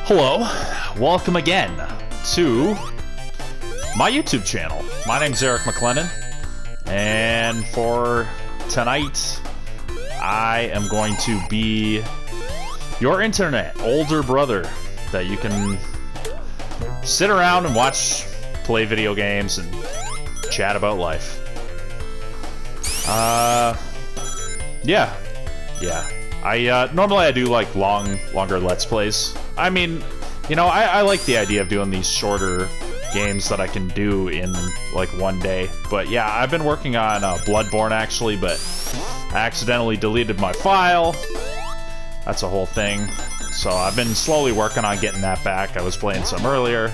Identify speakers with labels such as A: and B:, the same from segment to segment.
A: Hello, welcome again to my YouTube channel. My name's Erik McLennan, and for tonight, I am going to be your internet older brother that you can sit around and watch, play video games, and chat about life. Yeah. Normally I do like longer Let's Plays. I mean, you know, I like the idea of doing these shorter games that I can do in like one day. But yeah, I've been working on Bloodborne actually, but I accidentally deleted my file. That's a whole thing. So I've been slowly working on getting that back. I was playing some earlier,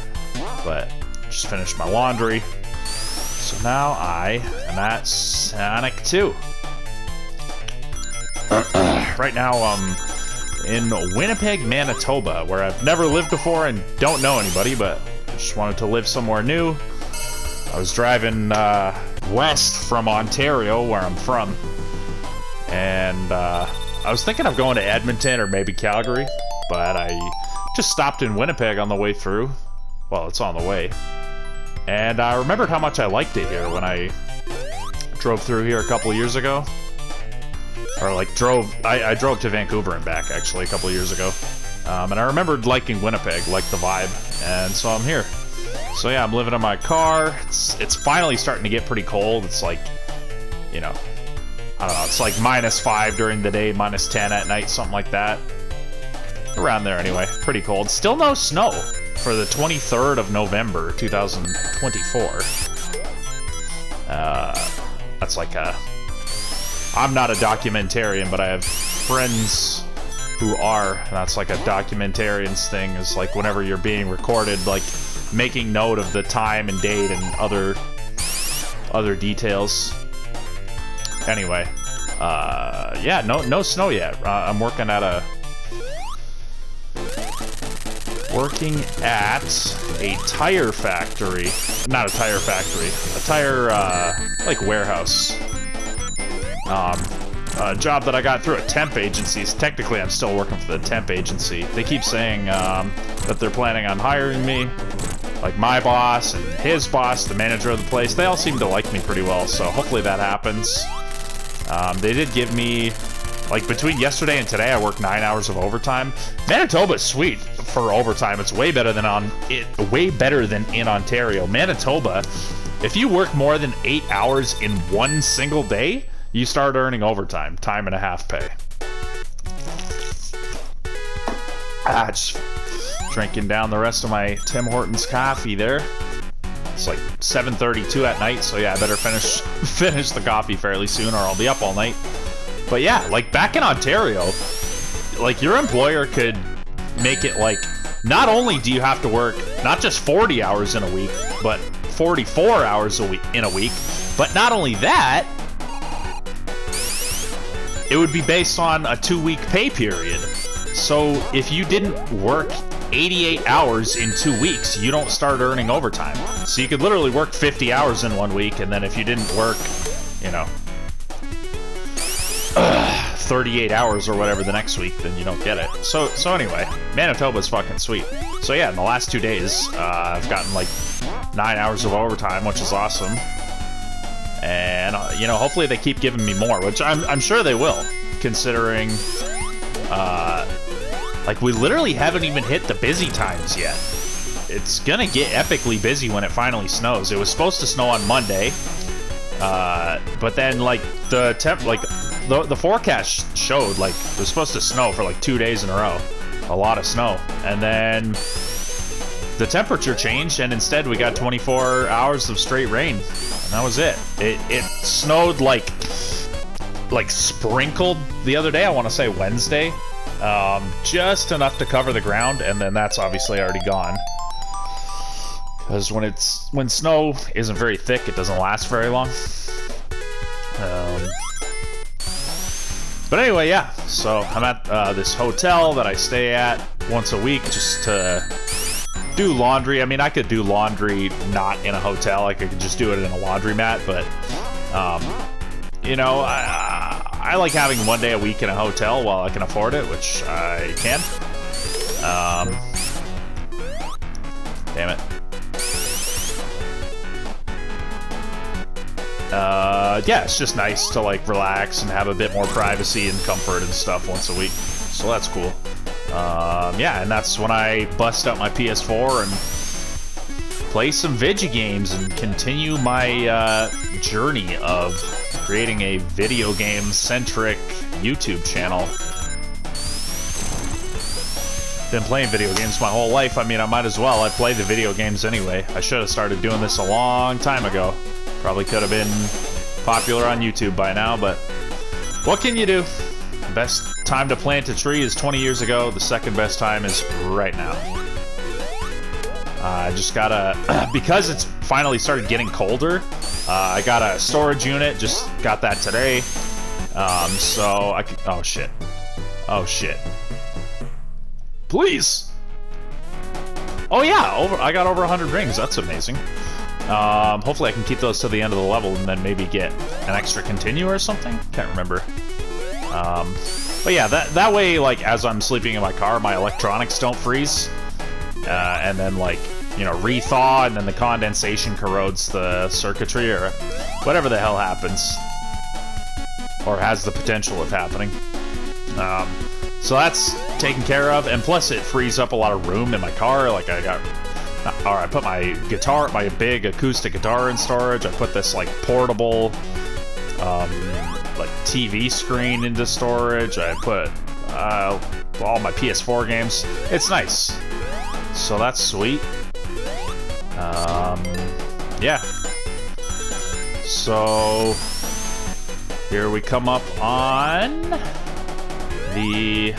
A: but just finished my laundry. So now I am at Sonic 2. Right now I'm in Winnipeg, Manitoba, where I've never lived before and don't know anybody, but I just wanted to live somewhere new. I was driving west from Ontario, where I'm from, and I was thinking of going to Edmonton or maybe Calgary, but I just stopped in Winnipeg on the way through. Well, it's on the way. And I remembered how much I liked it here when I drove through here a couple of years ago. Or like I drove to Vancouver and back actually a couple of years ago. And I remembered liking Winnipeg, like the vibe, and so I'm here. So yeah, I'm living in my car. It's finally starting to get pretty cold. It's like, you know, I don't know, it's like -5 during the day, -10 at night, something like that. Around there anyway, pretty cold. Still no snow for the 23rd of November, 2024. That's like a... I'm not a documentarian, but I have friends who are, and that's like a documentarian's thing, is like whenever you're being recorded, like making note of the time and date and other details. Anyway, yeah, no snow yet. I'm working at a tire factory. Not a tire factory, a tire like warehouse. A job that I got through a temp agency. So technically, I'm still working for the temp agency. They keep saying that they're planning on hiring me. Like my boss and his boss, the manager of the place, they all seem to like me pretty well, so hopefully that happens. They did give me, like between yesterday and today, I worked 9 hours of overtime. Manitoba's sweet for overtime. It's way better than in Ontario. Manitoba, if you work more than 8 hours in one single day, you start earning overtime, time and a half pay. Just drinking down the rest of my Tim Hortons coffee there. It's like 7:32 at night, so yeah, I better finish the coffee fairly soon or I'll be up all night. But yeah, like back in Ontario, like your employer could make it like, not only do you have to work not just 40 hours in a week, but 44 hours in a week, but not only that, it would be based on a 2-week pay period. So if you didn't work 88 hours in 2 weeks, you don't start earning overtime. So you could literally work 50 hours in 1 week, and then if you didn't work, you know, 38 hours or whatever the next week, then you don't get it. So anyway, Manitoba's fucking sweet. So yeah, in the last 2 days, I've gotten like 9 hours of overtime, which is awesome. And, you know, hopefully they keep giving me more, which I'm sure they will, considering, like, we literally haven't even hit the busy times yet. It's gonna get epically busy when it finally snows. It was supposed to snow on Monday, but then, like, the forecast showed, like, it was supposed to snow for, like, 2 days in a row. A lot of snow. And then the temperature changed, and instead we got 24 hours of straight rain. And that was it. It snowed like sprinkled the other day, I want to say Wednesday. Just enough to cover the ground, and then that's obviously already gone. Because when snow isn't very thick, it doesn't last very long. But anyway, yeah. So I'm at this hotel that I stay at once a week just to do laundry. I mean, I could do laundry not in a hotel. I could just do it in a laundromat, but you know, I like having 1 day a week in a hotel while I can afford it, which I can. Damn it. Yeah, it's just nice to like relax and have a bit more privacy and comfort and stuff once a week. So that's cool. Yeah, and that's when I bust out my PS4 and play some video games and continue my journey of creating a video game-centric YouTube channel. Been playing video games my whole life. I mean, I might as well. I play the video games anyway. I should have started doing this a long time ago. Probably could have been popular on YouTube by now, but what can you do? The best time to plant a tree is 20 years ago. The second best time is right now. I just gotta, because it's finally started getting colder, I got a storage unit, just got that today. So I can, oh shit. Oh shit. Please! Oh yeah, I got over 100 rings, that's amazing. Hopefully I can keep those to the end of the level and then maybe get an extra continue or something? Can't remember. But yeah, that way, like, as I'm sleeping in my car, my electronics don't freeze. And then, like, you know, re-thaw, and then the condensation corrodes the circuitry, or whatever the hell happens. Or has the potential of happening. So that's taken care of, and plus it frees up a lot of room in my car. Like, I put my guitar, my big acoustic guitar in storage. I put this, like, portable, like, TV screen into storage. I put all my PS4 games. It's nice. So that's sweet. Yeah. So here we come up on the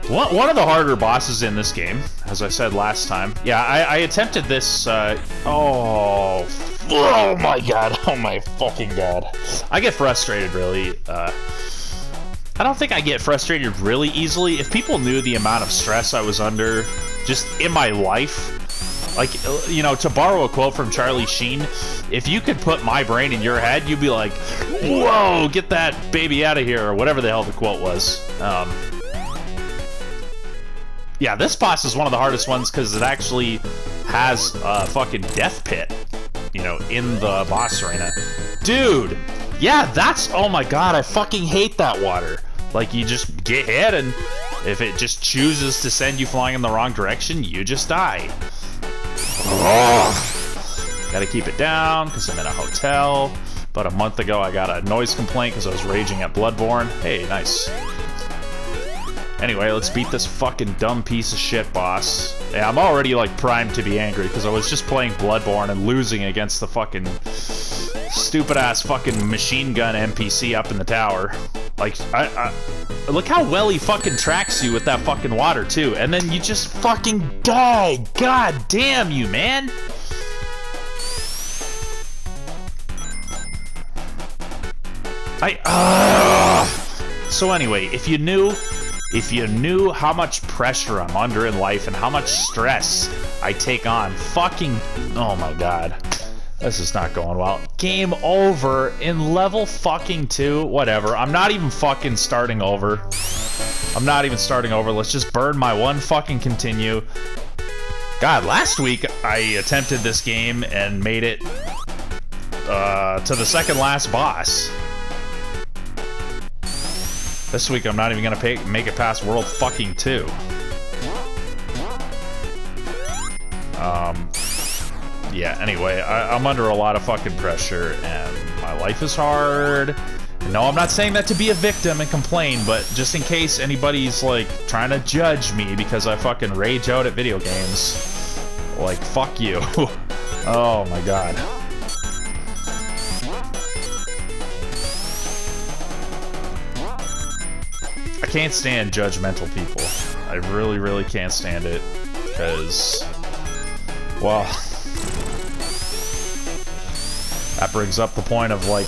A: one of the harder bosses in this game, as I said last time. Yeah, I attempted this. Oh my god! Oh my fucking god! I get frustrated really. I don't think I get frustrated really easily. If people knew the amount of stress I was under just in my life, like, you know, to borrow a quote from Charlie Sheen, if you could put my brain in your head, you'd be like, whoa, get that baby out of here, or whatever the hell the quote was. Yeah, this boss is one of the hardest ones because it actually has a fucking death pit, you know, in the boss arena. Dude! Yeah, that's, oh my god, I fucking hate that water. Like, you just get hit, and if it just chooses to send you flying in the wrong direction, you just die. Oh. Gotta keep it down, because I'm in a hotel. About a month ago, I got a noise complaint because I was raging at Bloodborne. Hey, nice. Anyway, let's beat this fucking dumb piece of shit boss. Yeah, I'm already, like, primed to be angry, because I was just playing Bloodborne and losing against the fucking stupid-ass fucking machine gun NPC up in the tower. Like, I look how well he fucking tracks you with that fucking water, too. And then you just fucking die. God damn you, man. So anyway, if you knew how much pressure I'm under in life and how much stress I take on, fucking, oh my god. This is not going well. Game over in level fucking 2. Whatever. I'm not even fucking starting over. I'm not even starting over. Let's just burn my one fucking continue. God, last week I attempted this game and made it to the second last boss. This week I'm not even gonna make it past World fucking 2. Yeah, anyway, I'm under a lot of fucking pressure, and my life is hard. And no, I'm not saying that to be a victim and complain, but just in case anybody's, like, trying to judge me because I fucking rage out at video games, like, fuck you. Oh my god. I can't stand judgmental people. I really, really can't stand it, because, well, that brings up the point of, like,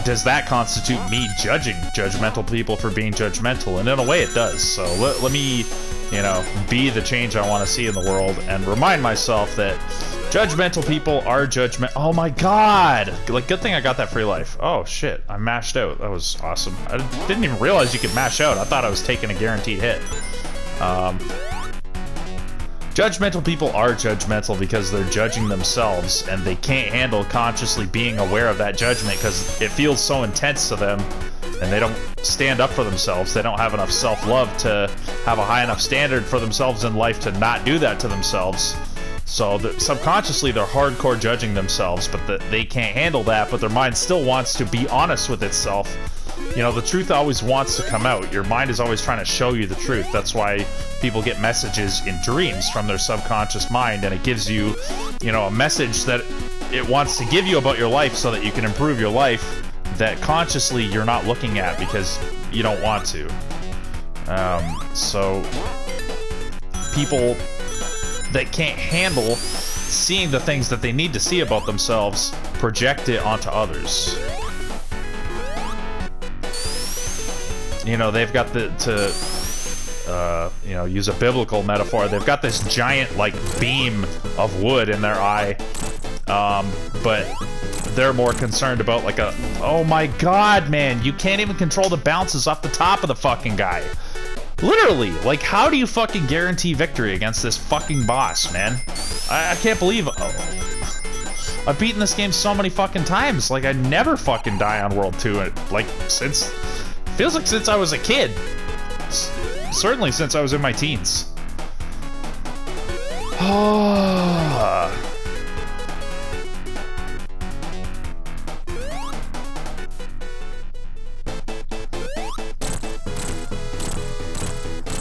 A: does that constitute me judging judgmental people for being judgmental? And in a way it does. So let me, you know, be the change I want to see in the world and remind myself that judgmental people are oh my god! Like, good thing I got that free life. Oh shit, I mashed out. That was awesome. I didn't even realize you could mash out. I thought I was taking a guaranteed hit. Judgmental people are judgmental because they're judging themselves, and they can't handle consciously being aware of that judgment because it feels so intense to them, and they don't stand up for themselves. They don't have enough self-love to have a high enough standard for themselves in life to not do that to themselves. So subconsciously they're hardcore judging themselves, but they can't handle that, but their mind still wants to be honest with itself. You know, the truth always wants to come out. Your mind is always trying to show you the truth. That's why people get messages in dreams from their subconscious mind, and it gives you, you know, a message that it wants to give you about your life so that you can improve your life that consciously you're not looking at because you don't want to. So people that can't handle seeing the things that they need to see about themselves project it onto others. You know, they've got you know, use a biblical metaphor, they've got this giant, like, beam of wood in their eye, but they're more concerned about, like, oh my god, man, you can't even control the bounces off the top of the fucking guy. Literally, like, how do you fucking guarantee victory against this fucking boss, man? I can't believe I've beaten this game so many fucking times. Like, I never fucking die on World 2, like, feels like since I was a kid. Certainly since I was in my teens.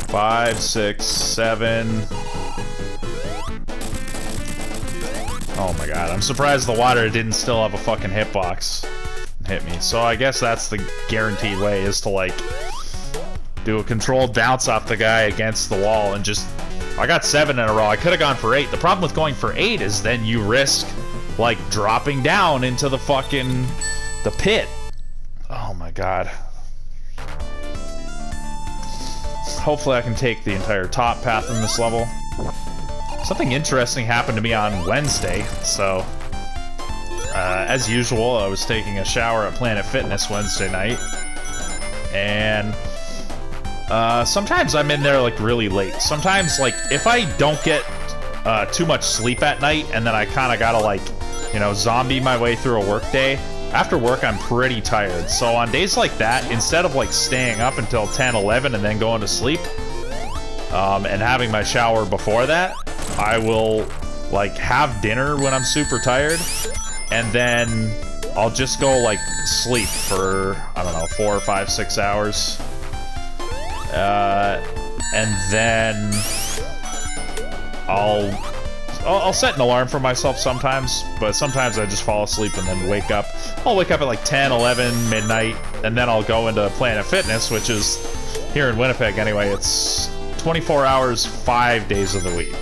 A: 5, 6, 7. Oh my god, I'm surprised the water didn't still have a fucking hitbox and hit me. So I guess that's the guaranteed way, is to, like, do a controlled bounce off the guy against the wall and just... I got 7 in a row. I could have gone for 8. The problem with going for 8 is then you risk, like, dropping down into the fucking... the pit. Oh my god. Hopefully I can take the entire top path in this level. Something interesting happened to me on Wednesday, so... as usual, I was taking a shower at Planet Fitness Wednesday night. And... sometimes I'm in there, like, really late. Sometimes, like, if I don't get too much sleep at night, and then I kind of gotta, like, you know, zombie my way through a work day, after work I'm pretty tired. So on days like that, instead of, like, staying up until 10, 11 and then going to sleep, and having my shower before that, I will, like, have dinner when I'm super tired, and then I'll just go, like, sleep for, I don't know, 4, 5, 6 hours. And then I'll set an alarm for myself sometimes, but sometimes I just fall asleep and then wake up. I'll wake up at like 10, 11, midnight, and then I'll go into Planet Fitness, which is here in Winnipeg anyway. It's 24 hours, 5 days of the week.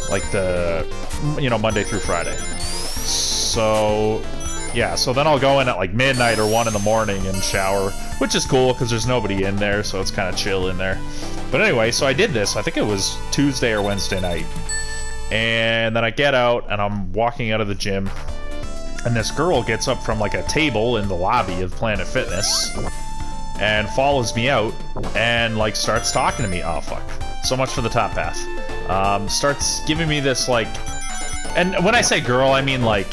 A: Like you know, Monday through Friday. So, yeah, so then I'll go in at like midnight or 1 in the morning and shower, which is cool because there's nobody in there, so it's kind of chill in there. But anyway, so I did this. I think it was Tuesday or Wednesday night. And then I get out and I'm walking out of the gym, and this girl gets up from like a table in the lobby of Planet Fitness and follows me out and like starts talking to me. Oh fuck. So much for the top path. Starts giving me this like, and when I say girl, I mean like,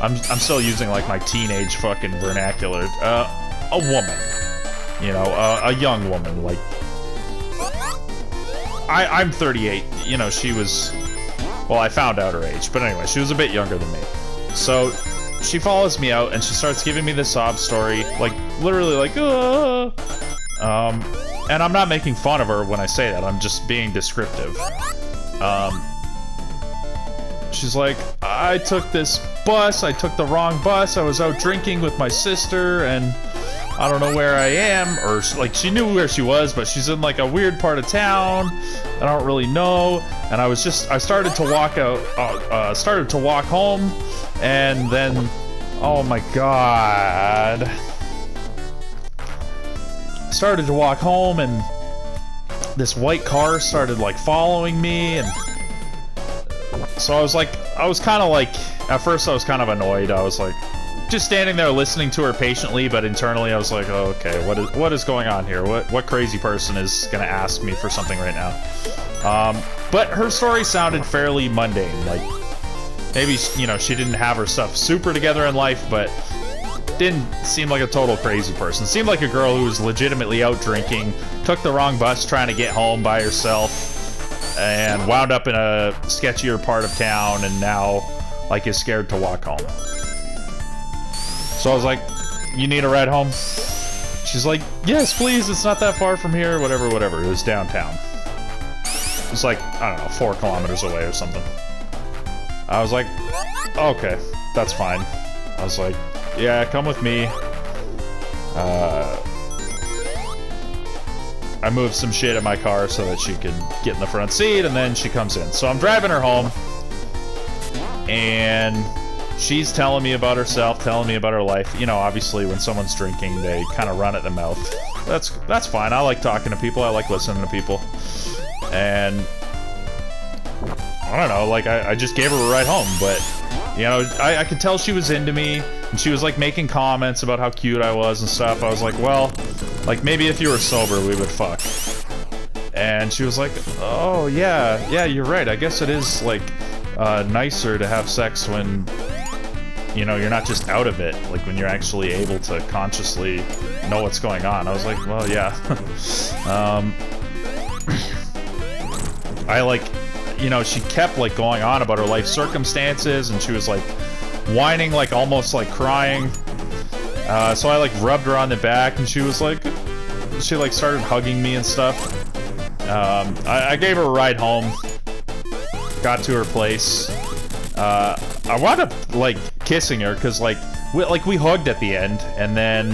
A: I'm still using like my teenage fucking vernacular. A woman, you know, a young woman. Like, I'm 38. You know, she was, well, I found out her age, but anyway, she was a bit younger than me. So she follows me out and she starts giving me the sob story, like literally like, and I'm not making fun of her when I say that. I'm just being descriptive. She's like, I took this bus, I took the wrong bus, I was out drinking with my sister, and I don't know where I am, or like she knew where she was, but she's in like a weird part of town, I don't really know, and I started to walk out, started to walk home, and then, oh my god, I started to walk home, and this white car started like following me, and so I was kind of like, at first I was kind of annoyed. I was like, just standing there listening to her patiently, but internally I was like, oh, okay, what is going on here? What crazy person is gonna ask me for something right now? But her story sounded fairly mundane. Like, maybe, you know, she didn't have her stuff super together in life, but didn't seem like a total crazy person. Seemed like a girl who was legitimately out drinking, took the wrong bus trying to get home by herself, and wound up in a sketchier part of town, and now, like, is scared to walk home. So I was like, you need a ride home? She's like, yes, please, it's not that far from here, whatever. It was downtown. It was like, I don't know, 4 kilometers away or something. I was like, okay, that's fine. I was like, yeah, come with me. I moved some shit in my car so that she could get in the front seat, and then she comes in. So I'm driving her home, and she's telling me about herself, telling me about her life. You know, obviously when someone's drinking, they kind of run at the mouth. That's fine. I like talking to people. I like listening to people. And I don't know, like, I just gave her a ride home, but, you know, I could tell she was into me, and she was, like, making comments about how cute I was and stuff. I was like, well, like, maybe if you were sober, we would fuck. And she was like, oh, yeah, you're right. I guess it is, like, nicer to have sex when, you know, you're not just out of it, like, when you're actually able to consciously know what's going on. I was like, well, yeah. I, like, you know, she kept, like, going on about her life circumstances, and she was, like, whining, like, almost, like, crying. So I, like, rubbed her on the back, and she was, like, she, like, started hugging me and stuff. I gave her a ride home, got to her place. I wound up, like, kissing her, because, like, we hugged at the end, and then,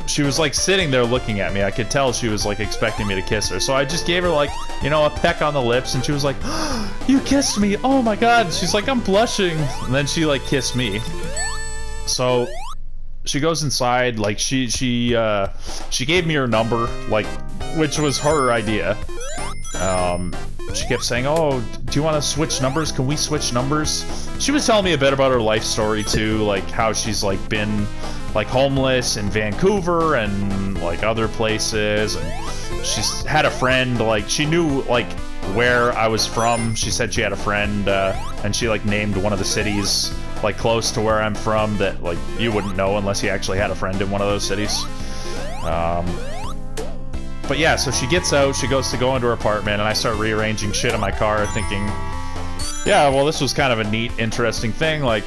A: she was, like, sitting there looking at me. I could tell she was, like, expecting me to kiss her. So I just gave her, like, you know, a peck on the lips, and she was like, oh, you kissed me! Oh my god! She's like, I'm blushing! And then she, like, kissed me. So she goes inside, like, she gave me her number, like, which was her idea. She kept saying, oh, do you want to switch numbers? Can we switch numbers? She was telling me a bit about her life story, too, like, how she's, like, been, like, homeless in Vancouver and, like, other places, and she's had a friend, like, she knew, like, where I was from. She said she had a friend, and she, like, named one of the cities, like, close to where I'm from that, like, you wouldn't know unless you actually had a friend in one of those cities. But yeah, so she gets out, she goes to go into her apartment, and I start rearranging shit in my car, thinking, yeah, well, this was kind of a neat, interesting thing, like,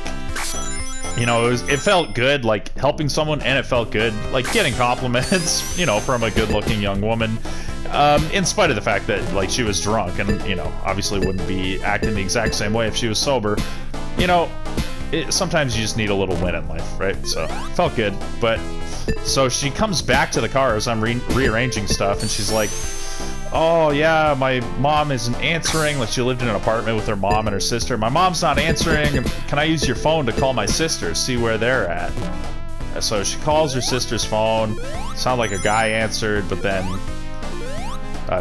A: you know, it felt good, like, helping someone, and it felt good, like, getting compliments, you know, from a good-looking young woman, in spite of the fact that, like, she was drunk, and, you know, obviously wouldn't be acting the exact same way if she was sober. You know, sometimes you just need a little win in life, right? So, felt good, but so she comes back to the car as I'm rearranging stuff, and she's like, oh yeah, my mom isn't answering. Like, she lived in an apartment with her mom and her sister. My mom's not answering. Can I use your phone to call my sister, see where they're at? So she calls her sister's phone. Sounded like a guy answered, but then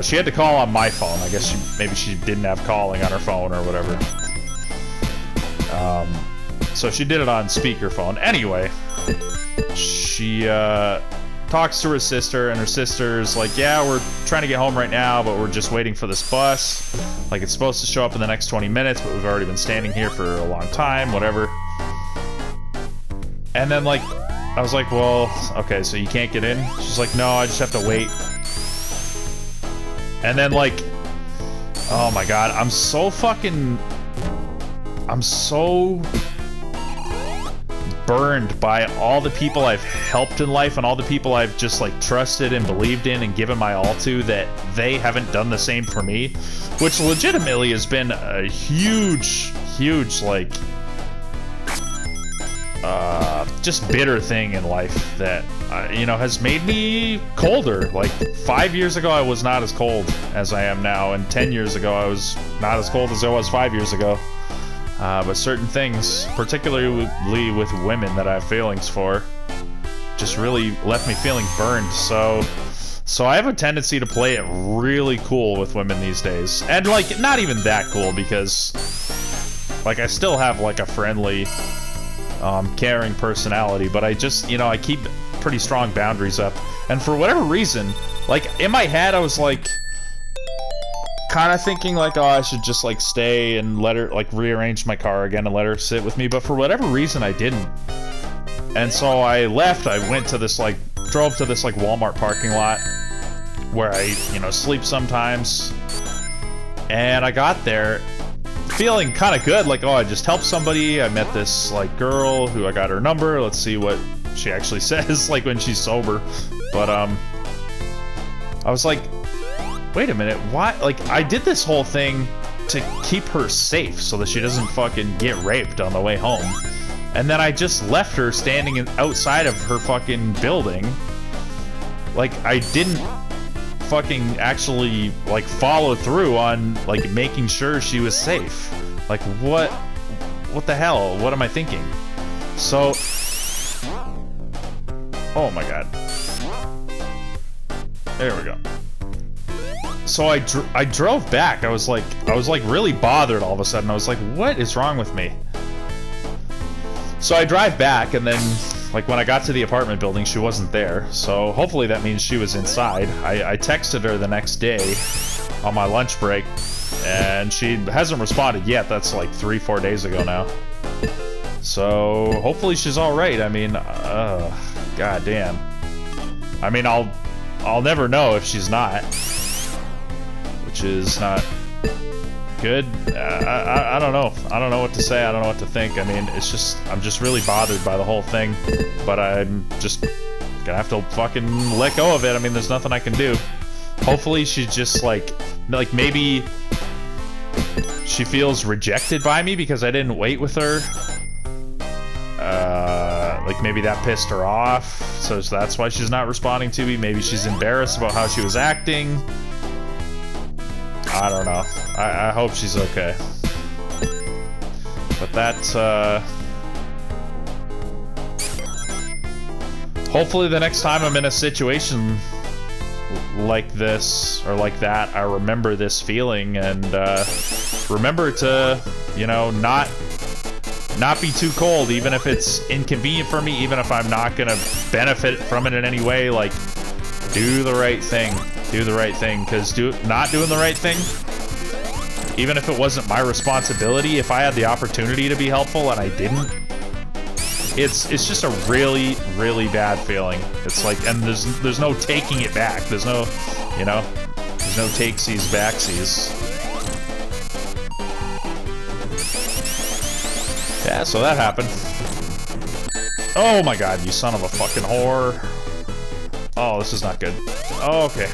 A: she had to call on my phone. I guess maybe she didn't have calling on her phone or whatever. So she did it on speakerphone. Anyway, she talks to her sister, and her sister's like, yeah, we're trying to get home right now, but we're just waiting for this bus. Like, it's supposed to show up in the next 20 minutes, but we've already been standing here for a long time, whatever. And then, like, I was like, well, okay, so you can't get in? She's like, no, I just have to wait. And then, like, oh my god, I'm so burned by all the people I've helped in life and all the people I've just, like, trusted and believed in and given my all to, that they haven't done the same for me, which legitimately has been a huge, like, just bitter thing in life that, you know, has made me colder. Like, 5 years ago I was not as cold as I am now, and 10 years ago I was not as cold as I was 5 years ago. But certain things, particularly with women that I have feelings for, just really left me feeling burned. So I have a tendency to play it really cool with women these days. And, like, not even that cool, because Like, I still have, like, a friendly, caring personality, but I just, you know, I keep pretty strong boundaries up. And for whatever reason, like, in my head, I was, like, kind of thinking, like, oh, I should just, like, stay and let her, like, rearrange my car again and let her sit with me, but for whatever reason, I didn't. And so I left, I went to this, like, drove to this, like, Walmart parking lot where I, you know, sleep sometimes. And I got there feeling kind of good, like, oh, I just helped somebody. I met this, like, girl who I got her number. Let's see what she actually says, like, when she's sober. But, I was like, wait a minute, why? Like, I did this whole thing to keep her safe so that she doesn't fucking get raped on the way home. And then I just left her standing outside of her fucking building. Like, I didn't fucking actually, like, follow through on, like, making sure she was safe. Like, what the hell? What am I thinking? So, oh my god. There we go. So I drove back. I was like really bothered all of a sudden. I was like, what is wrong with me? So I drive back, and then, like, when I got to the apartment building, she wasn't there. So hopefully that means she was inside. I texted her the next day on my lunch break, and she hasn't responded yet. That's like 3-4 days ago now. So hopefully she's all right. I mean, god damn. I mean, I'll never know if she's not, which is not good. I don't know. I don't know what to say. I don't know what to think. I mean, it's just, I'm just really bothered by the whole thing, but I'm just gonna have to fucking let go of it. I mean, there's nothing I can do. Hopefully she's just like maybe she feels rejected by me because I didn't wait with her. Like, maybe that pissed her off, so that's why she's not responding to me. Maybe she's embarrassed about how she was acting. I don't know. I hope she's okay. But that, hopefully the next time I'm in a situation like this, or like that, I remember this feeling, and, remember to, you know, not be too cold, even if it's inconvenient for me, even if I'm not gonna benefit from it in any way. Like, do the right thing. Do the right thing, because not doing the right thing, even if it wasn't my responsibility, if I had the opportunity to be helpful and I didn't, it's just a really, really bad feeling. It's like, and there's no taking it back. There's no, you know, there's no takesies, backsies. Yeah, so that happened. Oh my god, you son of a fucking whore. Oh, this is not good. Oh, okay.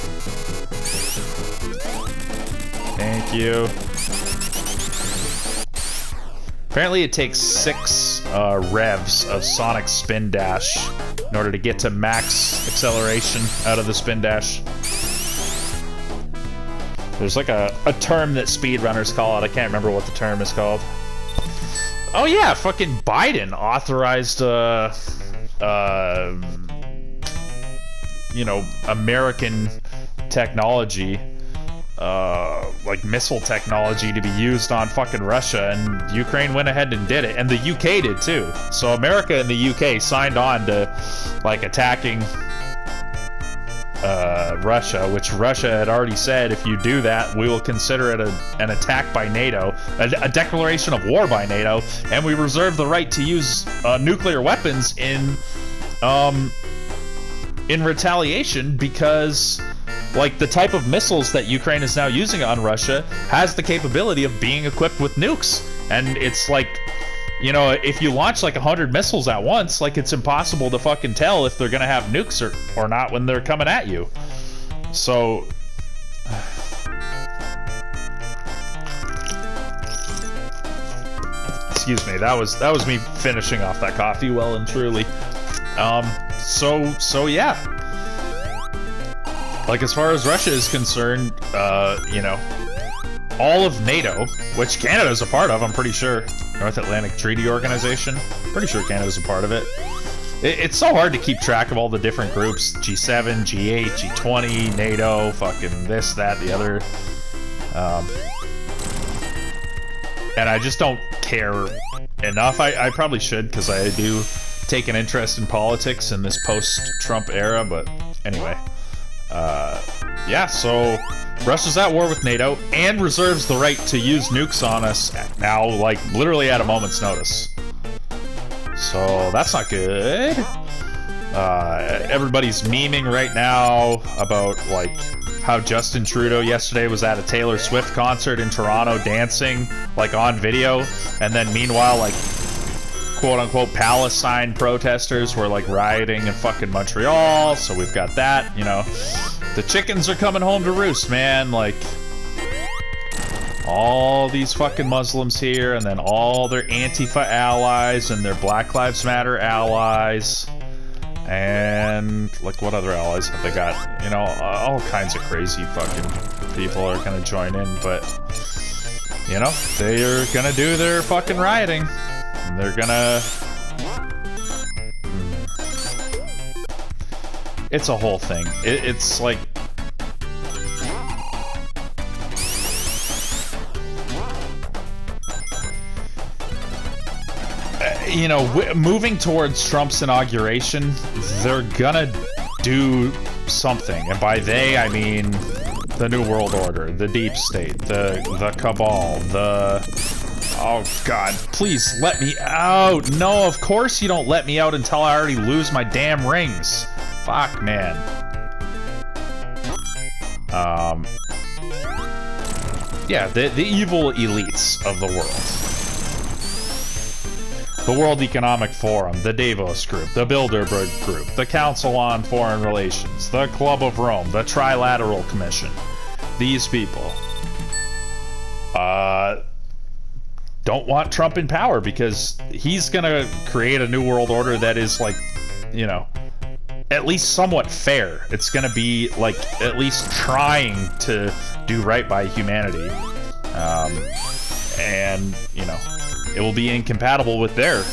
A: Thank you. Apparently it takes 6 revs of Sonic Spin Dash in order to get to max acceleration out of the Spin Dash. There's like a term that speedrunners call it. I can't remember what the term is called. Oh yeah, fucking Biden authorized you know, American technology, like missile technology, to be used on fucking Russia, and Ukraine went ahead and did it, and the UK did too. So America and the UK signed on to, like, attacking Russia, which Russia had already said, if you do that, we will consider it an attack by NATO, a declaration of war by NATO, and we reserve the right to use nuclear weapons in retaliation, because, like, the type of missiles that Ukraine is now using on Russia has the capability of being equipped with nukes. And it's like, you know, if you launch like 100 missiles at once, like, it's impossible to fucking tell if they're gonna have nukes or not when they're coming at you. So excuse me, that was me finishing off that coffee well and truly. So yeah. Like, as far as Russia is concerned, you know, all of NATO, which Canada's a part of, I'm pretty sure, North Atlantic Treaty Organization, pretty sure Canada's a part of it. It's so hard to keep track of all the different groups, G7, G8, G20, NATO, fucking this, that, the other. and I just don't care enough. I probably should, because I do take an interest in politics in this post-Trump era, but anyway. Yeah, so Russia's at war with NATO and reserves the right to use nukes on us now, like, literally at a moment's notice. So that's not good. Everybody's memeing right now about, like, how Justin Trudeau yesterday was at a Taylor Swift concert in Toronto dancing, like, on video, and then meanwhile, like, quote-unquote Palestine protesters were, like, rioting in fucking Montreal, so we've got that, you know. The chickens are coming home to roost, man, like, all these fucking Muslims here, and then all their Antifa allies, and their Black Lives Matter allies, and, like, what other allies have they got? You know, all kinds of crazy fucking people are gonna join in, but, you know, they're gonna do their fucking rioting. And they're gonna... It's a whole thing. It's like... You know, moving towards Trump's inauguration, they're gonna do something. And by they, I mean the New World Order, the Deep State, the Cabal, the... Oh, God, please let me out. No, of course you don't let me out until I already lose my damn rings. Fuck, man. Yeah, the evil elites of the world. The World Economic Forum, the Davos Group, the Bilderberg Group, the Council on Foreign Relations, the Club of Rome, the Trilateral Commission. These people. Don't want Trump in power because he's gonna create a new world order that is, like, you know, at least somewhat fair. It's gonna be, like, at least trying to do right by humanity. And, you know, it will be incompatible with their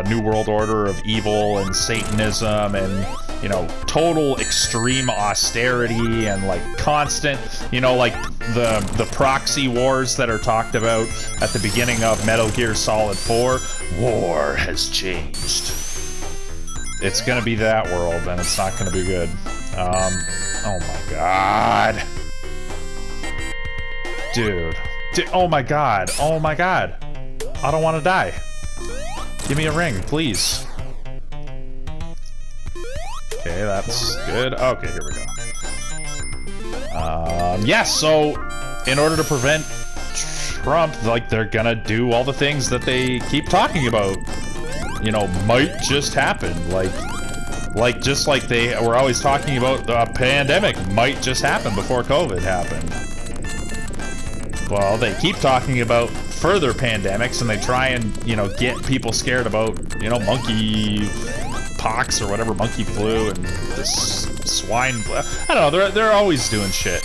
A: new world order of evil and Satanism and, you know, total extreme austerity and, like, constant, you know, like the proxy wars that are talked about at the beginning of Metal Gear Solid 4. War has changed. It's gonna be that world, and it's not gonna be good. Oh my god. Dude. Oh my god. Oh my god. I don't want to die. Give me a ring, please. Okay, that's good. Okay, here we go. Yeah, so in order to prevent Trump, like, they're gonna do all the things that they keep talking about. You know, might just happen. Like just like they were always talking about the pandemic might just happen before COVID happened. Well, they keep talking about further pandemics, and they try and, you know, get people scared about, you know, monkey pox or whatever, monkey flu, and this swine flu. I don't know, they're always doing shit.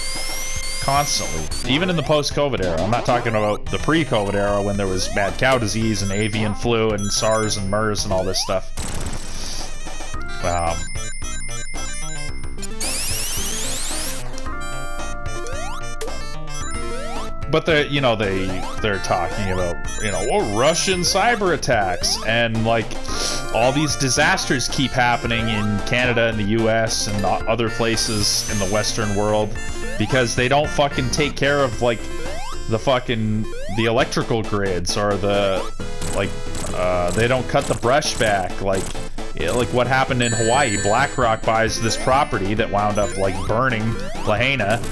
A: Constantly. Even in the post-COVID era. I'm not talking about the pre-COVID era when there was mad cow disease and avian flu and SARS and MERS and all this stuff. But they're, you know, they're talking about, you know, Russian cyber attacks, and, like, all these disasters keep happening in Canada and the US and other places in the Western world because they don't fucking take care of, like, the electrical grids, or they don't cut the brush back, like what happened in Hawaii. BlackRock buys this property that wound up, like, burning Lahaina.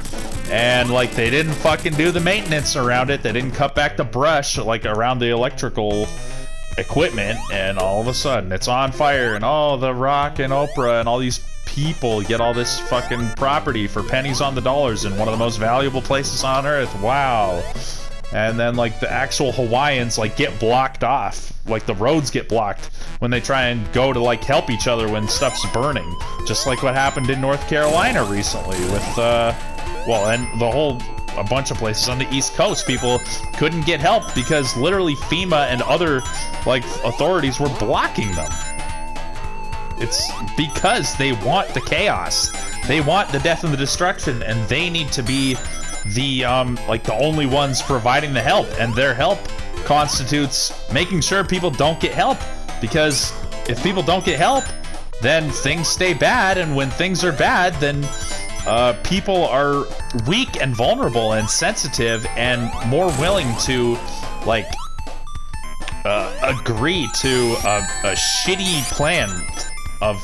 A: And, like, they didn't fucking do the maintenance around it. They didn't cut back the brush, like, around the electrical equipment. And all of a sudden, it's on fire. And, oh, The Rock and Oprah and all these people get all this fucking property for pennies on the dollars in one of the most valuable places on Earth. Wow. And then, like, the actual Hawaiians, like, get blocked off. Like, the roads get blocked when they try and go to, like, help each other when stuff's burning. Just like what happened in North Carolina recently with, well, and a bunch of places on the East Coast. People couldn't get help because literally FEMA and other, like, authorities were blocking them. It's because they want the chaos. They want the death and the destruction, and they need to be the like the only ones providing the help, and their help constitutes making sure people don't get help, because if people don't get help, then things stay bad, and when things are bad, then people are weak and vulnerable and sensitive and more willing to like agree to a shitty plan of,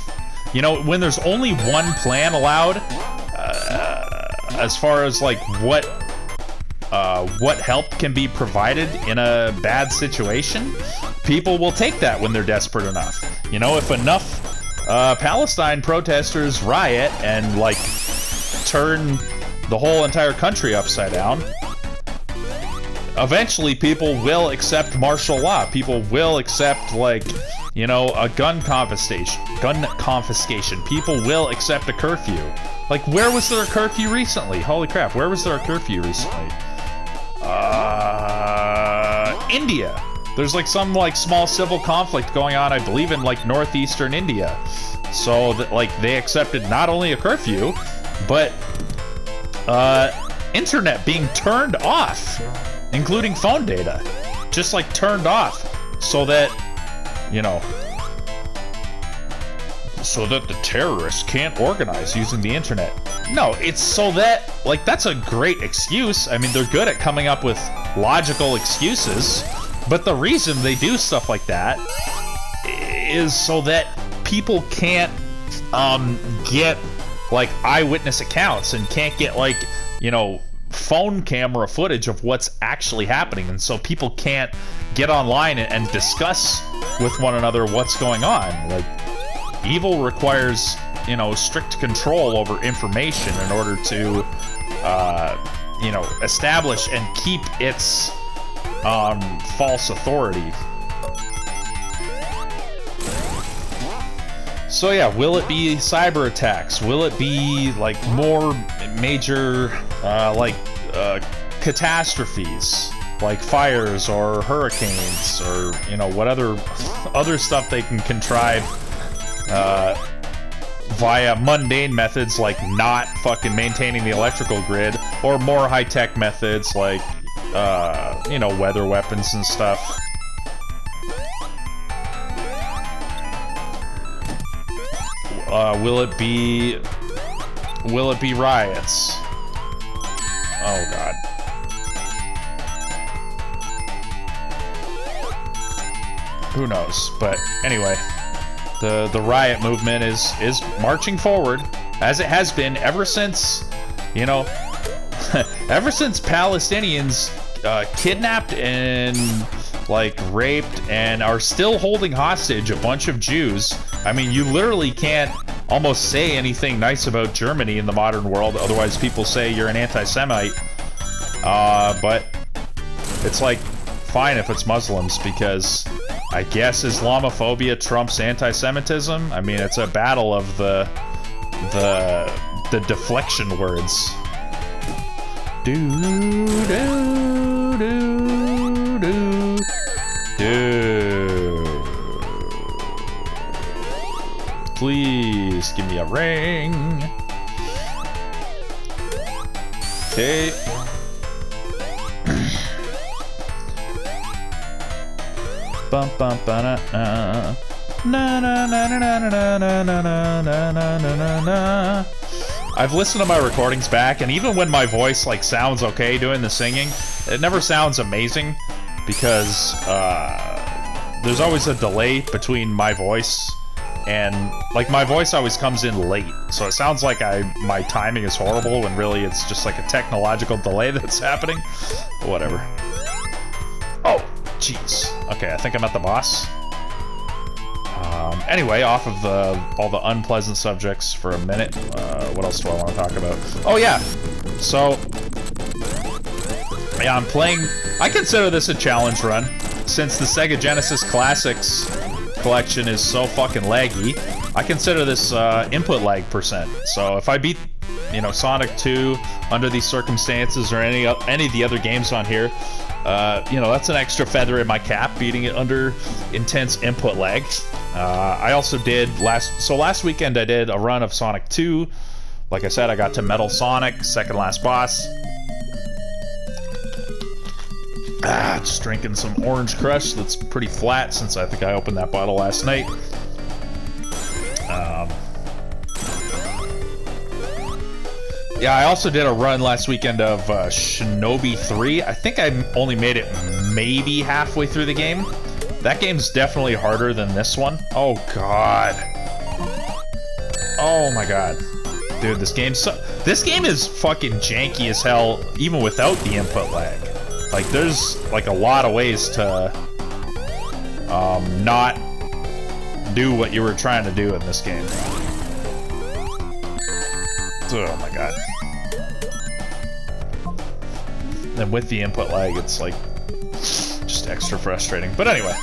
A: you know, when there's only one plan allowed as far as like what help can be provided in a bad situation, people will take that when they're desperate enough. You know, if enough Palestine protesters riot and like turn the whole entire country upside down, eventually people will accept martial law. People will accept, like, you know, a gun confiscation. People will accept a curfew. Like, where was there a curfew recently? Holy crap, where was there a curfew recently? India. There's like some like small civil conflict going on, I believe, in like northeastern India. So that like they accepted not only a curfew, but internet being turned off, including phone data, just like turned off, so that, you know, so that the terrorists can't organize using the internet. No, it's so that, like, that's a great excuse. I mean, they're good at coming up with logical excuses, but the reason they do stuff like that is so that people can't get like eyewitness accounts and can't get, like, you know, phone camera footage of what's actually happening, and so people can't get online and discuss with one another what's going on. Like, evil requires, you know, strict control over information in order to you know, establish and keep its false authority. So yeah, will it be cyber attacks? Will it be like more major catastrophes like fires or hurricanes, or, you know, what other stuff they can contrive via mundane methods like not fucking maintaining the electrical grid, or more high-tech methods like you know, weather weapons and stuff. Will it be riots? Oh god. Who knows? But anyway, the riot movement is marching forward, as it has been ever since, you know, ever since Palestinians kidnapped and like raped and are still holding hostage a bunch of Jews. I mean, you literally can't almost say anything nice about Germany in the modern world, otherwise people say you're an anti-Semite. But it's like, fine if it's Muslims, because I guess Islamophobia trumps anti-Semitism. I mean, it's a battle of the deflection words. Do do do do do. Please give me a ring. Okay. Bum bum ba na na na na na na na na na na na na na. I've listened to my recordings back, and even when my voice like sounds okay doing the singing, it never sounds amazing, because there's always a delay between my voice and, like, my voice always comes in late, so it sounds like my timing is horrible when really it's just like a technological delay that's happening. Whatever. Oh, jeez. Okay, I think I'm at the boss. Anyway, off of all the unpleasant subjects for a minute, what else do I want to talk about? Oh yeah, so yeah, I'm playing. I consider this a challenge run, since the Sega Genesis Classics collection is so fucking laggy. I consider this input lag percent. So if I beat, you know, Sonic 2 under these circumstances, or any of the other games on here, you know, that's an extra feather in my cap, beating it under intense input lag. I also did last weekend I did a run of Sonic 2. Like I said, I got to Metal Sonic, second last boss. Just drinking some Orange Crush that's pretty flat since I think I opened that bottle last night. Yeah, I also did a run last weekend of Shinobi 3. I think I only made it maybe halfway through the game. That game's definitely harder than this one. Oh, God. Oh, my God. Dude, this game is fucking janky as hell, even without the input lag. Like, there's, like, a lot of ways to not do what you were trying to do in this game. Oh my god. And with the input lag, it's like just extra frustrating. But anyway,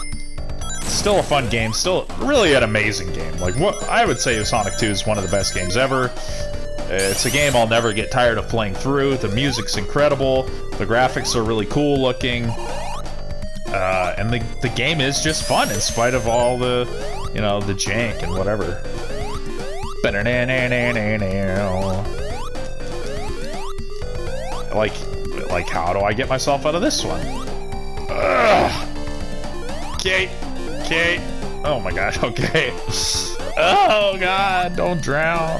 A: still a fun game, still really an amazing game. Like, what I would say Sonic 2 is one of the best games ever. It's a game I'll never get tired of playing through. The music's incredible, the graphics are really cool looking, and the game is just fun in spite of all the, you know, the jank and whatever. Like, how do I get myself out of this one? Okay. Oh my god, okay. Oh god, don't drown.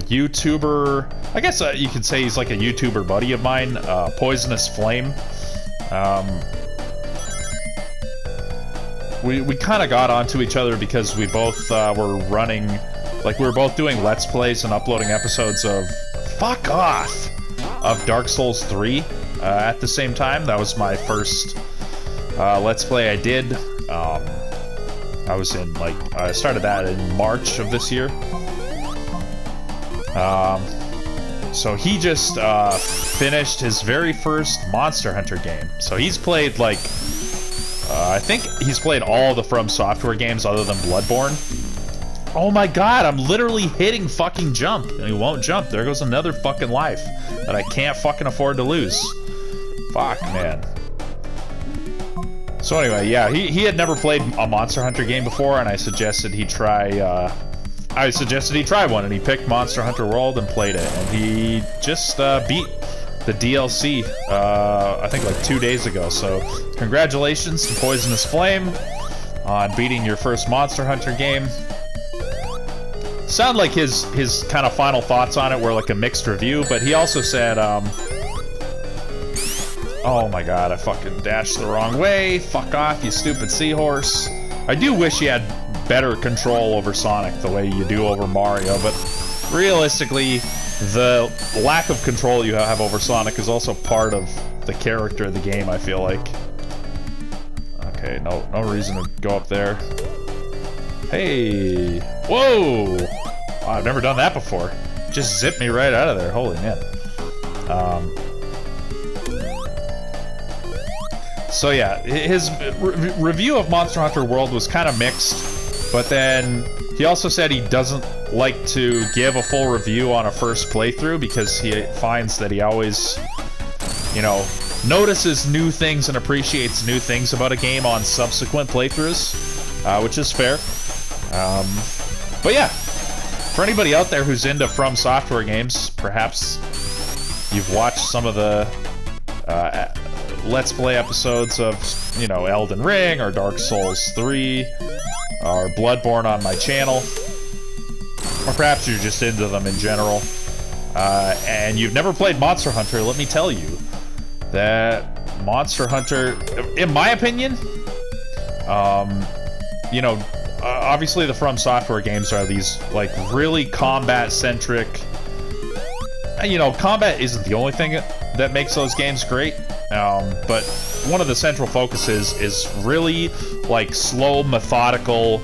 A: YouTuber, I guess you could say he's like a YouTuber buddy of mine, Poisonous Flame. We kind of got onto each other because we both were running, like we were both doing Let's Plays and uploading episodes of Dark Souls 3 at the same time. That was my first Let's Play I did. I started that in March of this year. So he just finished his very first Monster Hunter game. So he's played like, I think he's played all the From Software games other than Bloodborne. Oh my god, I'm literally hitting fucking jump, and he won't jump. There goes another fucking life that I can't fucking afford to lose. Fuck, man. So anyway, yeah, he had never played a Monster Hunter game before, and I suggested he try one, and he picked Monster Hunter World and played it, and he just beat the DLC, I think like 2 days ago. So congratulations to Poisonous Flame on beating your first Monster Hunter game. Sound like his kind of final thoughts on it were like a mixed review, but he also said, oh my god, I fucking dashed the wrong way. Fuck off, you stupid seahorse. I do wish he had better control over Sonic the way you do over Mario, but realistically, the lack of control you have over Sonic is also part of the character of the game, I feel like. Okay, no reason to go up there. Hey! Whoa! Wow, I've never done that before. Just zipped me right out of there. Holy man. So yeah, his review of Monster Hunter World was kind of mixed, but then he also said he doesn't like to give a full review on a first playthrough because he finds that he always, you know, notices new things and appreciates new things about a game on subsequent playthroughs, which is fair. But yeah, for anybody out there who's into From Software games, perhaps you've watched some of the Let's Play episodes of, you know, Elden Ring or Dark Souls 3 or Bloodborne on my channel, or perhaps you're just into them in general, and you've never played Monster Hunter. Let me tell you that Monster Hunter, in my opinion, you know, obviously the From Software games are these like really combat-centric. You know, combat isn't the only thing that makes those games great, but one of the central focuses is really like slow, methodical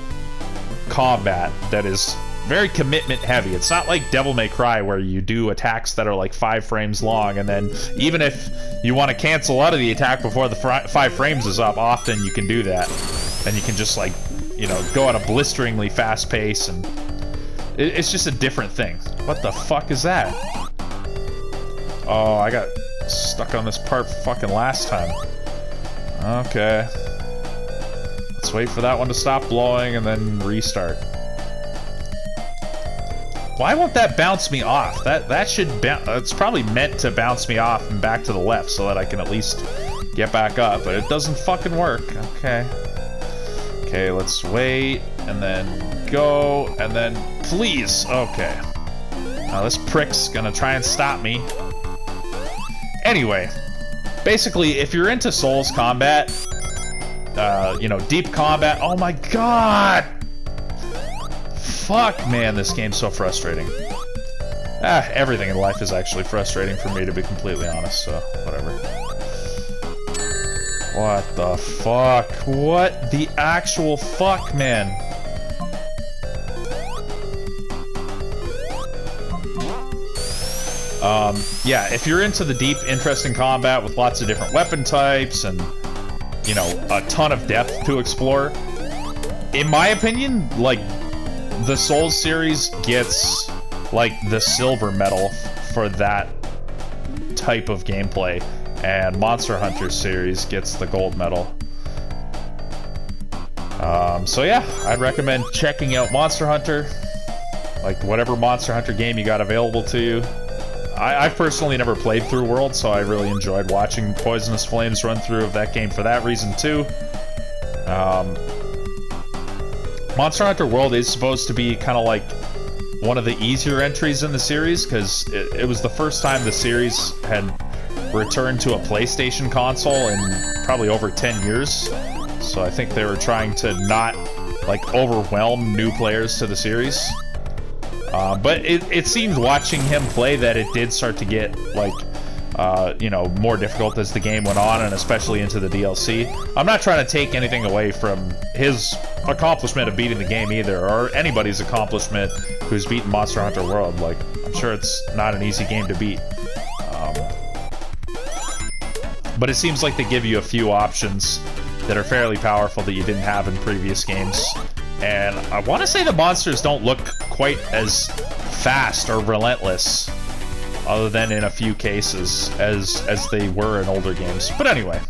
A: combat that is very commitment heavy. It's not like Devil May Cry where you do attacks that are like 5 frames long, and then even if you want to cancel out of the attack before the 5 frames is up, often you can do that, and you can just like, you know, go at a blisteringly fast pace, and it's just a different thing. What the fuck is that? Oh, I got stuck on this part fucking last time. Okay. Let's wait for that one to stop blowing and then restart. Why won't that bounce me off? That should it's probably meant to bounce me off and back to the left so that I can at least get back up, but it doesn't fucking work. Okay. Okay, let's wait, and then go, and then please. Okay. Now this prick's gonna try and stop me. Anyway, basically, if you're into Souls combat, you know, deep combat. Oh my god! Fuck, man, this game's so frustrating. Everything in life is actually frustrating for me, to be completely honest, so whatever. What the fuck? What the actual fuck, man? Yeah, if you're into the deep, interesting combat with lots of different weapon types and, you know, a ton of depth to explore, in my opinion, like, the Souls series gets, like, the silver medal for that type of gameplay, and Monster Hunter series gets the gold medal. So yeah, I'd recommend checking out Monster Hunter, like whatever Monster Hunter game you got available to you. I've personally never played through World, so I really enjoyed watching Poisonous Flames run through of that game for that reason too. Monster Hunter World is supposed to be kind of like one of the easier entries in the series, because it was the first time the series had returned to a PlayStation console in probably over 10 years. So I think they were trying to not, like, overwhelm new players to the series. But it seemed watching him play that it did start to get, like, you know, more difficult as the game went on, and especially into the DLC. I'm not trying to take anything away from his accomplishment of beating the game either, or anybody's accomplishment who's beaten Monster Hunter World. Like, I'm sure it's not an easy game to beat. But it seems like they give you a few options that are fairly powerful that you didn't have in previous games. And I want to say the monsters don't look quite as fast or relentless, other than in a few cases, as they were in older games. But anyway,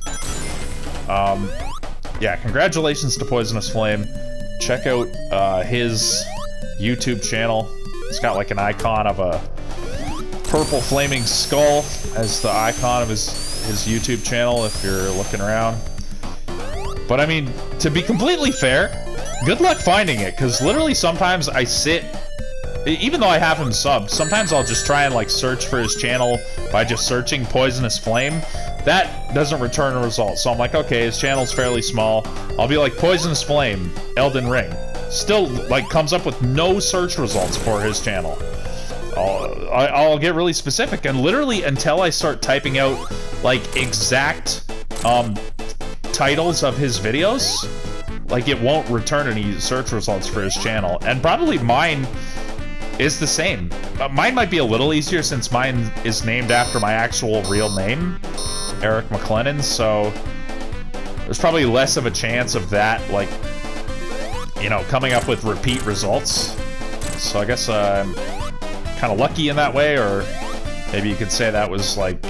A: yeah, congratulations to Poisonous Flame. Check out his YouTube channel. It's got like an icon of a purple flaming skull as the icon of his YouTube channel if you're looking around. But I mean, to be completely fair, good luck finding it, because literally sometimes I sit, even though I have him subbed, sometimes I'll just try and like search for his channel by just searching Poisonous Flame. That doesn't return a result, so I'm like, okay, his channel's fairly small. I'll be like, Poisonous Flame, Elden Ring. Still, like, comes up with no search results for his channel. I'll get really specific, and literally until I start typing out, like, exact, titles of his videos, like, it won't return any search results for his channel. And probably mine is the same. Mine might be a little easier since mine is named after my actual real name, Erik McLennan, so there's probably less of a chance of that, like, you know, coming up with repeat results. So I guess I'm kind of lucky in that way, or maybe you could say that was like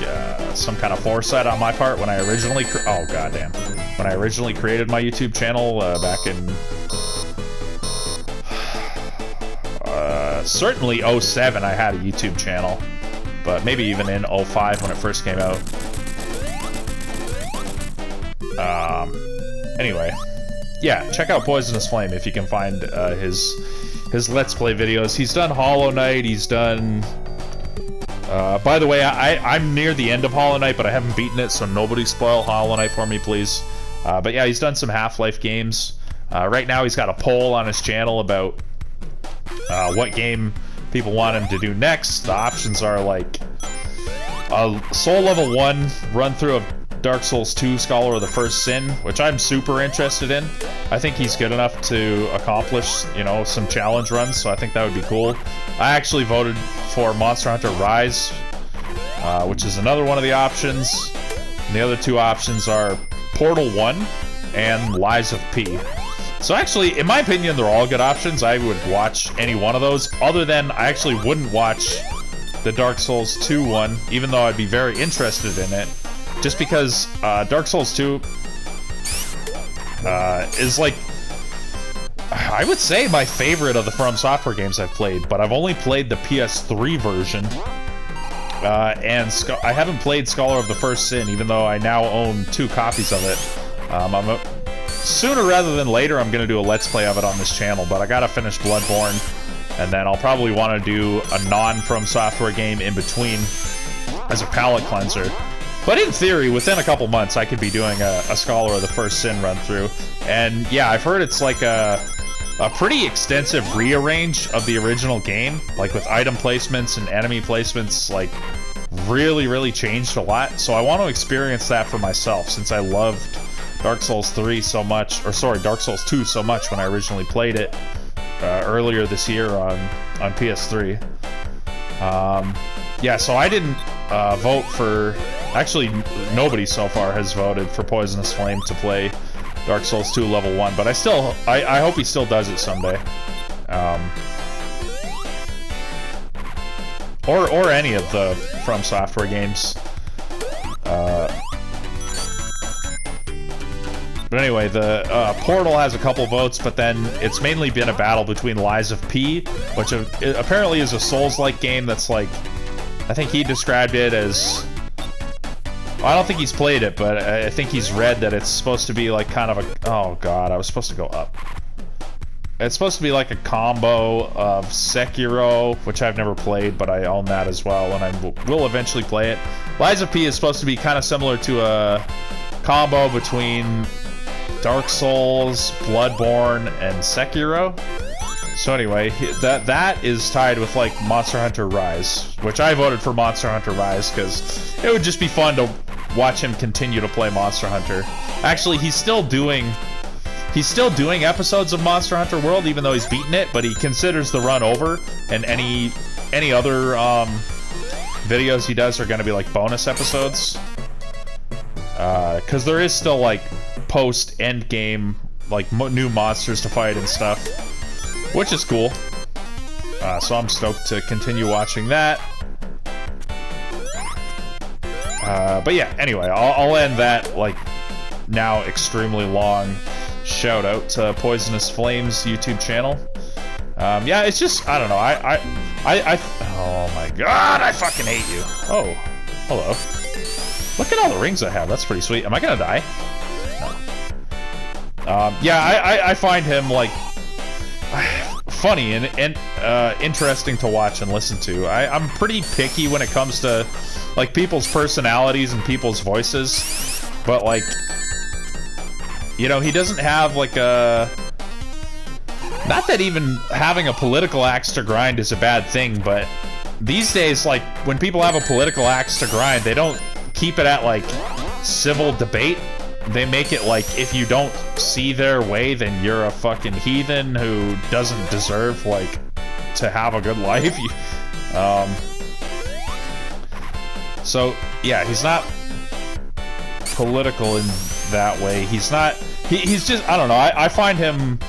A: some kind of foresight on my part when I originally when I originally created my YouTube channel back in certainly 07. I had a YouTube channel, but maybe even in 05 when it first came out. Anyway, yeah, check out Poisonous Flame if you can find his Let's Play videos. He's done Hollow Knight, he's done... by the way, I'm near the end of Hollow Knight, but I haven't beaten it, so nobody spoil Hollow Knight for me, please. But yeah, he's done some Half-Life games. Right now he's got a poll on his channel about what game people want him to do next. The options are like a Soul Level 1 run through of Dark Souls 2 Scholar of the First Sin, which I'm super interested in. I think he's good enough to accomplish, you know, some challenge runs, so I think that would be cool. I actually voted for Monster Hunter Rise, which is another one of the options. And the other two options are Portal 1 and Lies of P. So actually, in my opinion, they're all good options. I would watch any one of those, other than I actually wouldn't watch the Dark Souls 2 one, even though I'd be very interested in it. Just because Dark Souls 2 is like... I would say my favorite of the From Software games I've played, but I've only played the PS3 version. And I haven't played Scholar of the First Sin, even though I now own 2 copies of it. Sooner rather than later, I'm going to do a Let's Play of it on this channel, but I gotta finish Bloodborne, and then I'll probably want to do a non-From Software game in between as a palate cleanser. But in theory, within a couple months, I could be doing a Scholar of the First Sin run-through. And yeah, I've heard it's like a pretty extensive rearrange of the original game, like with item placements and enemy placements, like really, really changed a lot. So I want to experience that for myself, since I loved Dark Souls 3 so much, or sorry, Dark Souls 2 so much when I originally played it earlier this year on PS3. Yeah, so I didn't vote for... Actually, nobody so far has voted for Poisonous Flame to play Dark Souls 2 Level 1, but I hope he still does it someday. Or any of the From Software games. But anyway, the Portal has a couple votes, but then it's mainly been a battle between Lies of P, which apparently is a Souls-like game that's like... I think he described it as... Well, I don't think he's played it, but I think he's read that it's supposed to be like kind of a... Oh god, I was supposed to go up. It's supposed to be like a combo of Sekiro, which I've never played, but I own that as well, and I will eventually play it. Lies of P is supposed to be kind of similar to a combo between Dark Souls, Bloodborne, and Sekiro. So anyway, that is tied with like Monster Hunter Rise, which I voted for Monster Hunter Rise because it would just be fun to watch him continue to play Monster Hunter. Actually, he's still doing episodes of Monster Hunter World, even though he's beaten it, but he considers the run over, and any other videos he does are going to be like bonus episodes. Because there is still like post-end game, like new monsters to fight and stuff, which is cool. So I'm stoked to continue watching that. But yeah, anyway, I'll end that like now extremely long shout out to Poisonous Flames YouTube channel. Yeah, it's just, I don't know, oh my god, I fucking hate you. Oh, hello. Look at all the rings I have, that's pretty sweet. Am I gonna die? No. Yeah, I find him, like, funny and interesting to watch and listen to. I'm pretty picky when it comes to, like, people's personalities and people's voices, but, like, you know, he doesn't have, like, a... Not that even having a political axe to grind is a bad thing, but these days, like, when people have a political axe to grind, they don't keep it at, like, civil debate. They make it like, if you don't see their way, then you're a fucking heathen who doesn't deserve, like, to have a good life. So, yeah, he's not political in that way. He's not... He's just... I don't know. I find him...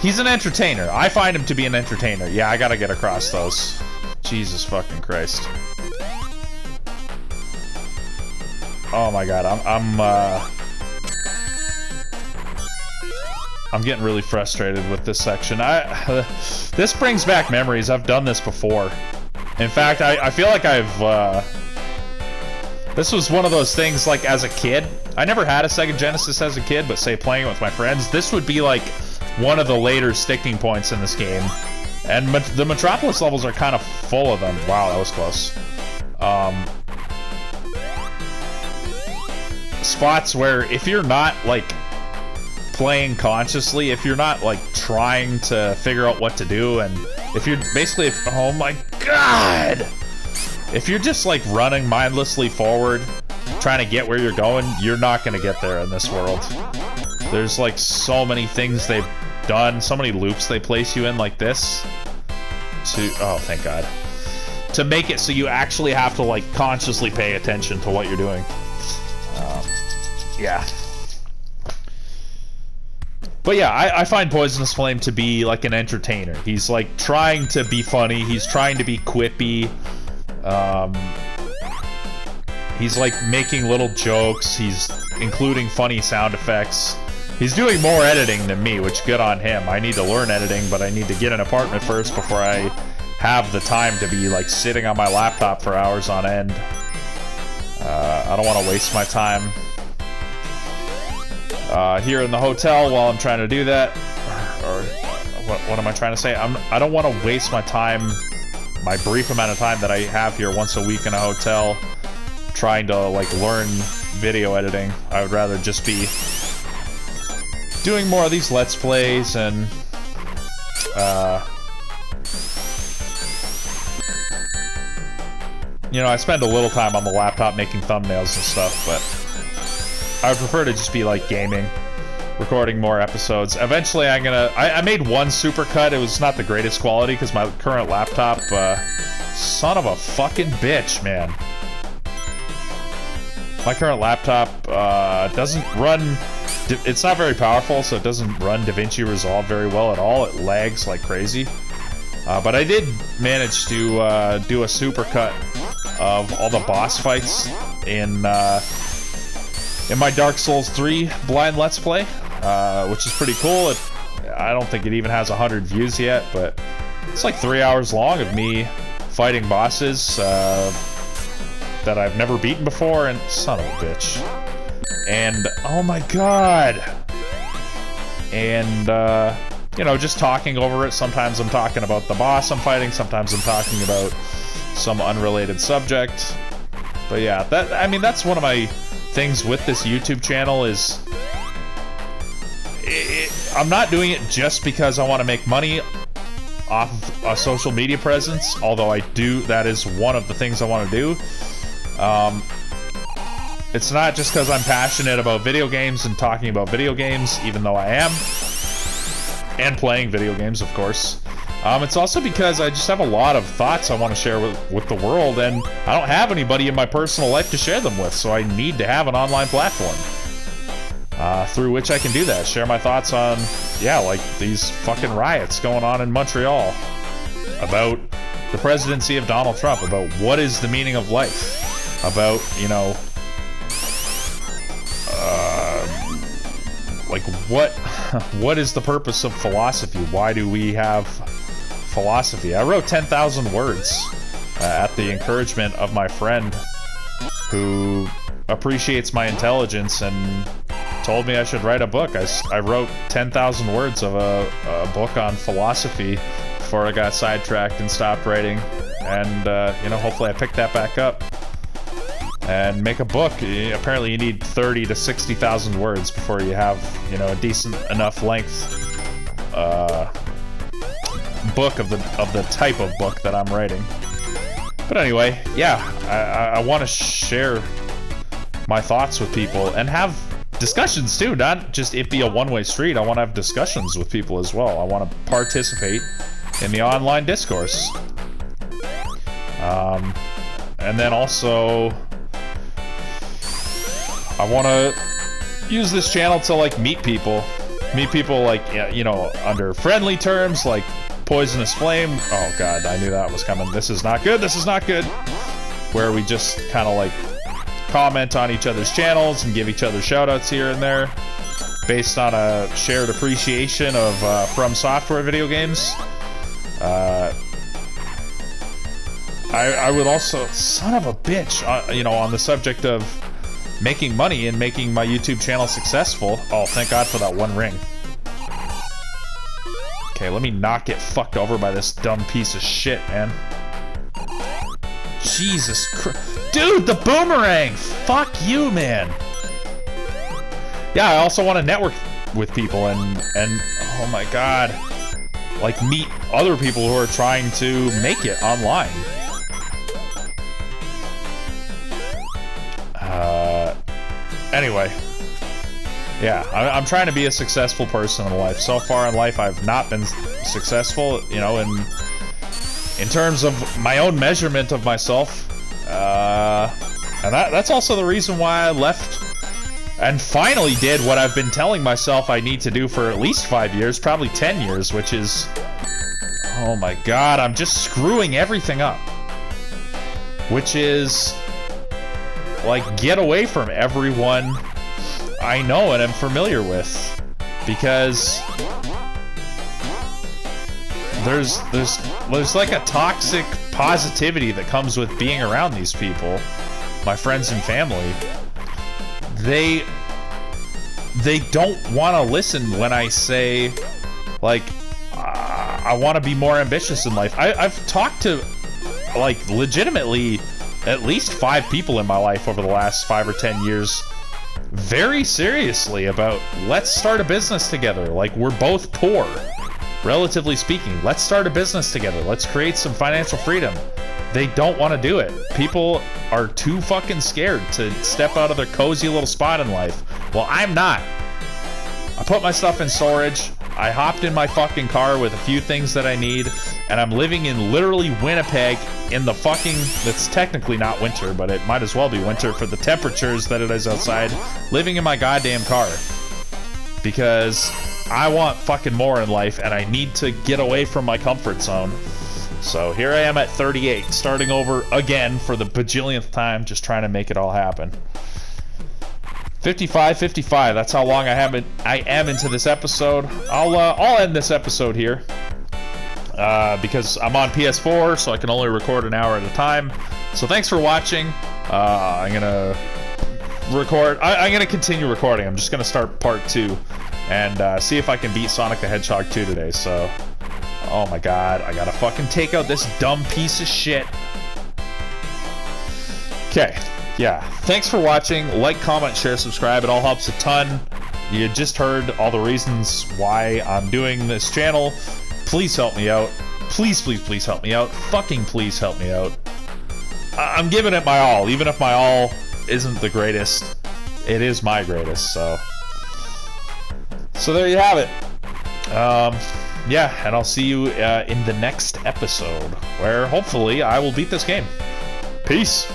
A: He's an entertainer. I find him to be an entertainer. Yeah, I gotta get across those. Jesus fucking Christ. Oh my god, I'm getting really frustrated with this section. This brings back memories. I've done this before. In fact, I feel like this was one of those things, like, as a kid. I never had a Sega Genesis as a kid, but say playing it with my friends, this would be like one of the later sticking points in this game. And the Metropolis levels are kind of full of them. Wow, that was close. Spots where if you're not, like, playing consciously, if you're not, like, trying to figure out what to do, and if you're basically, oh my god! If you're just, like, running mindlessly forward, trying to get where you're going, you're not gonna get there in this world. There's, like, so many things they've done, so many loops they place you in like this to, oh, thank god, to make it so you actually have to, like, consciously pay attention to what you're doing. Yeah. But yeah, I find Poisonous Flame to be, like, an entertainer. He's, like, trying to be funny, he's trying to be quippy, he's, like, making little jokes, he's including funny sound effects. He's doing more editing than me, which good on him. I need to learn editing, but I need to get an apartment first before I have the time to be like sitting on my laptop for hours on end. I don't want to waste my time here in the hotel while I'm trying to do that. Or what am I trying to say? I don't want to waste my time, my brief amount of time that I have here once a week in a hotel trying to like learn video editing. I would rather just be doing more of these Let's Plays and you know, I spend a little time on the laptop making thumbnails and stuff, but I would prefer to just be like gaming, recording more episodes. Eventually I made one supercut. It was not the greatest quality because my current laptop, son of a fucking bitch, man. My current laptop doesn't run, it's not very powerful, so it doesn't run DaVinci Resolve very well at all. It lags like crazy. But I did manage to do a supercut of all the boss fights in my Dark Souls 3 blind Let's Play, which is pretty cool. I don't think it even has 100 views yet, but it's like 3 hours long of me fighting bosses that I've never beaten before, and son of a bitch. And, oh my god! And, you know, just talking over it. Sometimes I'm talking about the boss I'm fighting, sometimes I'm talking about some unrelated subject. But yeah, I mean, that's one of my things with this YouTube channel is... I'm not doing it just because I want to make money off of a social media presence, although that is one of the things I want to do. It's not just because I'm passionate about video games and talking about video games, even though I am. And playing video games, of course. It's also because I just have a lot of thoughts I want to share with the world, and I don't have anybody in my personal life to share them with, so I need to have an online platform through which I can do that. Share my thoughts on, yeah, like these fucking riots going on in Montreal, about the presidency of Donald Trump, about what is the meaning of life, about, you know, like what is the purpose of philosophy? Why do we have philosophy? I wrote 10,000 words at the encouragement of my friend who appreciates my intelligence and told me I should write a book. I wrote 10,000 words of a book on philosophy before I got sidetracked and stopped writing. And, you know, hopefully I pick that back up and make a book. Apparently you need 30 to 60,000 words before you have, you know, a decent enough length book of the type of book that I'm writing. But anyway, yeah, I want to share my thoughts with people and have discussions too, not just it be a one-way street. I want to have discussions with people as well. I want to participate in the online discourse. And then also, I want to use this channel to like meet people like, you know, under friendly terms, like Poisonous Flame. Oh god, I knew that was coming. This is not good. This is not good. Where we just kind of like comment on each other's channels and give each other shoutouts here and there based on a shared appreciation of From Software video games. I would also, son of a bitch, you know, on the subject of making money and making my YouTube channel successful. Oh, thank God for that one ring. Okay, let me not get fucked over by this dumb piece of shit, man. Jesus Christ. Dude, the boomerang! Fuck you, man. Yeah, I also want to network with people and oh my god, like meet other people who are trying to make it online. Anyway, yeah, I'm trying to be a successful person in life. So far in life, I've not been successful, you know, in terms of my own measurement of myself. And that's also the reason why I left and finally did what I've been telling myself I need to do for at least 5 years, probably 10 years, which is, oh my god, I'm just screwing everything up. Which is, like, get away from everyone I know and am familiar with. because there's like a toxic positivity that comes with being around these people, my friends and family. They don't want to listen when I say, like, I want to be more ambitious in life. I've talked to, like, legitimately at least 5 people in my life over the last 5 or 10 years very seriously about, let's start a business together. Like, we're both poor, relatively speaking. Let's start a business together. Let's create some financial freedom. They don't want to do it. People are too fucking scared to step out of their cozy little spot in life. Well, I'm not. I put my stuff in storage. I hopped in my fucking car with a few things that I need, and I'm living in literally Winnipeg in the fucking, that's technically not winter, but it might as well be winter for the temperatures that it is outside, living in my goddamn car. Because I want fucking more in life, and I need to get away from my comfort zone. So here I am at 38, starting over again for the bajillionth time, just trying to make it all happen. 55, that's how long I am into this episode. I'll end this episode here because I'm on PS4, so I can only record an hour at a time. So thanks for watching. I'm gonna record. I'm gonna continue recording. I'm just gonna start part 2 and see if I can beat Sonic the Hedgehog 2 today. So, oh my god, I gotta fucking take out this dumb piece of shit. Okay. Yeah, thanks for watching. Like, comment, share, subscribe. It all helps a ton. You just heard all the reasons why I'm doing this channel. Please help me out. Please, please, please help me out. Fucking please help me out. I'm giving it my all. Even if my all isn't the greatest, it is my greatest, so there you have it. Yeah, and I'll see you in the next episode, where hopefully I will beat this game. Peace.